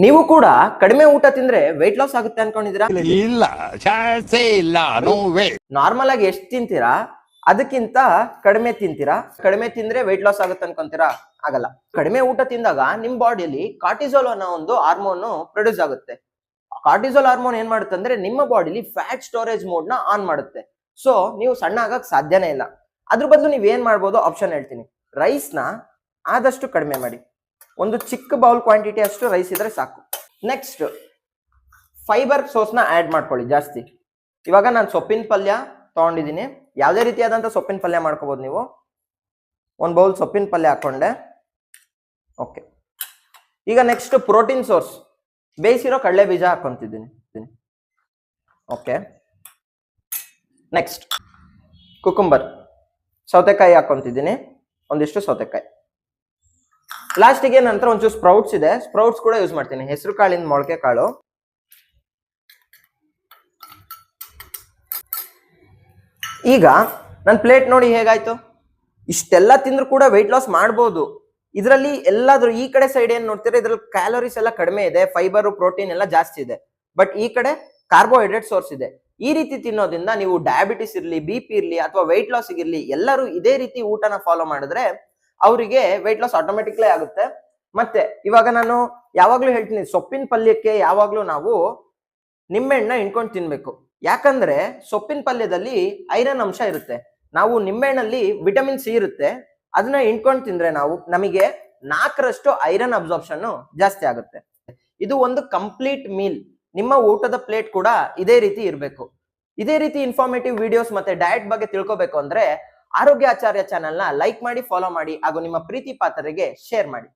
ನೀವು ಕೂಡ ಕಡಿಮೆ ಊಟ ತಿಂದ್ರೆ ವೆಯ್ಟ್ ಲಾಸ್ ಆಗುತ್ತೆ ಅನ್ಕೊಂಡಿದ್ದೀರಾ? ಇಲ್ಲ, ಚಾನ್ಸೇ ಇಲ್ಲ, ನೋ ವೇ. ನಾರ್ಮಲ್ ಆಗಿ ಎಷ್ಟು ತಿಂತೀರಾ ಅದಕ್ಕಿಂತ ಕಡಿಮೆ ತಿಂತೀರಾ, ಕಡಿಮೆ ತಿಂದ್ರೆ ವೆಯ್ಟ್ ಲಾಸ್ ಆಗುತ್ತೆ ಅನ್ಕೊಂತೀರಾ? ಆಗಲ್ಲ. ಕಡಿಮೆ ಊಟ ತಿಂದಾಗ ನಿಮ್ ಬಾಡಿಯಲ್ಲಿ ಕಾರ್ಟಿಸೋಲ್ ಅನ್ನೋ ಒಂದು ಹಾರ್ಮೋನ್ ಪ್ರೊಡ್ಯೂಸ್ ಆಗುತ್ತೆ. ಕಾರ್ಟಿಸೋಲ್ ಹಾರ್ಮೋನ್ ಏನ್ ಮಾಡುತ್ತೆ ಅಂದ್ರೆ ನಿಮ್ಮ ಬಾಡಿಲಿ ಫ್ಯಾಟ್ ಸ್ಟೋರೇಜ್ ಮೋಡ್ ನ ಆನ್ ಮಾಡುತ್ತೆ. ಸೊ ನೀವು ಸಣ್ಣ ಆಗಕ್ ಸಾಧ್ಯನೇ ಇಲ್ಲ. ಅದ್ರ ಬದಲು ನೀವ್ ಏನ್ ಮಾಡ್ಬೋದು ಆಪ್ಷನ್ ಹೇಳ್ತೀನಿ. ರೈಸ್ ನ ಆದಷ್ಟು ಕಡಿಮೆ ಮಾಡಿ. ಒಂದು ಚಿಕ್ಕ ಬೌಲ್ ಕ್ವಾಂಟಿಟಿ ಅಷ್ಟು ರೈಸ್ ಇದ್ರೆ ಸಾಕು. ನೆಕ್ಸ್ಟ್ ಫೈಬರ್ ಸೋರ್ಸ್ ನ ಆಡ್ ಮಾಡ್ಕೊಳ್ಳಿ ಜಾಸ್ತಿ. ಇವಾಗ ನಾನು ಸೊಪ್ಪಿನ ಪಲ್ಯ ತಗೊಂಡಿದ್ದೀನಿ. ಯಾವುದೇ ರೀತಿಯಾದಂತ ಸೊಪ್ಪಿನ ಪಲ್ಯ ಮಾಡ್ಕೋಬಹುದು ನೀವು. ಒಂದು ಬೌಲ್ ಸೊಪ್ಪಿನ ಪಲ್ಯ ಹಾಕೊಂಡೆ. ಓಕೆ, ಈಗ ನೆಕ್ಸ್ಟ್ ಪ್ರೋಟೀನ್ ಸೋರ್ಸ್ ಬೇಯಿಸಿರೋ ಕಡಲೆ ಬೀಜ ಹಾಕೊಂತಿದ್ದೀನಿ. ಓಕೆ, ನೆಕ್ಸ್ಟ್ ಕುಕುಂಬರ್ ಸೌತೆಕಾಯಿ ಹಾಕೊಂತಿದ್ದೀನಿ, ಒಂದಿಷ್ಟು ಸೌತೆಕಾಯಿ. ಲಾಸ್ಟಿಗೆ ನಂತರ ಒಂಚೂರು ಸ್ಪ್ರೌಟ್ಸ್ ಇದೆ, ಸ್ಪ್ರೌಟ್ಸ್ ಕೂಡ ಯೂಸ್ ಮಾಡ್ತೀನಿ. ಹೆಸರು ಕಾಳಿನ ಮೊಳಕೆ ಕಾಳು. ಈಗ ನನ್ನ ಪ್ಲೇಟ್ ನೋಡಿ ಹೇಗಾಯ್ತು. ಇಷ್ಟೆಲ್ಲ ತಿಂದ್ರು ಕೂಡ ವೆಯ್ಟ್ ಲಾಸ್ ಮಾಡ್ಬೋದು. ಇದರಲ್ಲಿ ಎಲ್ಲಾದ್ರೂ ಈ ಕಡೆ ಸೈಡ್ ಏನ್ ನೋಡ್ತೀರಾ, ಇದ್ರಲ್ಲಿ ಕ್ಯಾಲೋರೀಸ್ ಎಲ್ಲ ಕಡಿಮೆ ಇದೆ, ಫೈಬರ್ ಪ್ರೋಟೀನ್ ಎಲ್ಲ ಜಾಸ್ತಿ ಇದೆ. ಬಟ್ ಈ ಕಡೆ ಕಾರ್ಬೋಹೈಡ್ರೇಟ್ ಸೋರ್ಸ್ ಇದೆ. ಈ ರೀತಿ ತಿನ್ನೋದ್ರಿಂದ ನೀವು ಡಯಾಬಿಟಿಸ್ ಇರ್ಲಿ, BP ಇರ್ಲಿ, ಅಥವಾ ವೆಯ್ಟ್ ಲಾಸ್ ಇರ್ಲಿ, ಎಲ್ಲರೂ ಇದೇ ರೀತಿ ಊಟನ ಫಾಲೋ ಮಾಡಿದ್ರೆ ಅವರಿಗೆ ವೆಯ್ಟ್ ಲಾಸ್ ಆಟೋಮೆಟಿಕ್ಲಿ ಆಗುತ್ತೆ. ಮತ್ತೆ ಇವಾಗ ನಾನು ಯಾವಾಗ್ಲೂ ಹೇಳ್ತೀನಿ, ಸೊಪ್ಪಿನ ಪಲ್ಯಕ್ಕೆ ಯಾವಾಗ್ಲೂ ನಾವು ನಿಂಬೆಹಣ್ಣ ಹಿಂಡ್ಕೊಂಡು ತಿನ್ಬೇಕು. ಯಾಕಂದ್ರೆ ಸೊಪ್ಪಿನ ಪಲ್ಯದಲ್ಲಿ ಐರನ್ ಅಂಶ ಇರುತ್ತೆ. ನಾವು ನಿಂಬೆಹಣ್ಣಲ್ಲಿ ವಿಟಮಿನ್ C ಇರುತ್ತೆ. ಅದನ್ನ ಹಿಂಡ್ಕೊಂಡು ತಿಂದ್ರೆ ನಮಗೆ 4ರಷ್ಟು ಐರನ್ ಅಬ್ಸಾರ್ಪ್ಷನ್ ಜಾಸ್ತಿ ಆಗುತ್ತೆ. ಇದು ಒಂದು ಕಂಪ್ಲೀಟ್ ಮೀಲ್. ನಿಮ್ಮ ಊಟದ ಪ್ಲೇಟ್ ಕೂಡ ಇದೇ ರೀತಿ ಇರಬೇಕು. ಇದೇ ರೀತಿ ಇನ್ಫಾರ್ಮೇಟಿವ್ ವಿಡಿಯೋಸ್ ಮತ್ತೆ ಡಯಟ್ ಬಗ್ಗೆ ತಿಳ್ಕೋಬೇಕು ಅಂದ್ರೆ ಆರೋಗ್ಯ ಆಚಾರ್ಯ ಚಾನೆಲ್ ನ ಲೈಕ್ ಮಾಡಿ, ಫಾಲೋ ಮಾಡಿ, ಹಾಗೂ ನಿಮ್ಮ ಪ್ರೀತಿ ಪಾತ್ರರಿಗೆ ಶೇರ್ ಮಾಡಿ.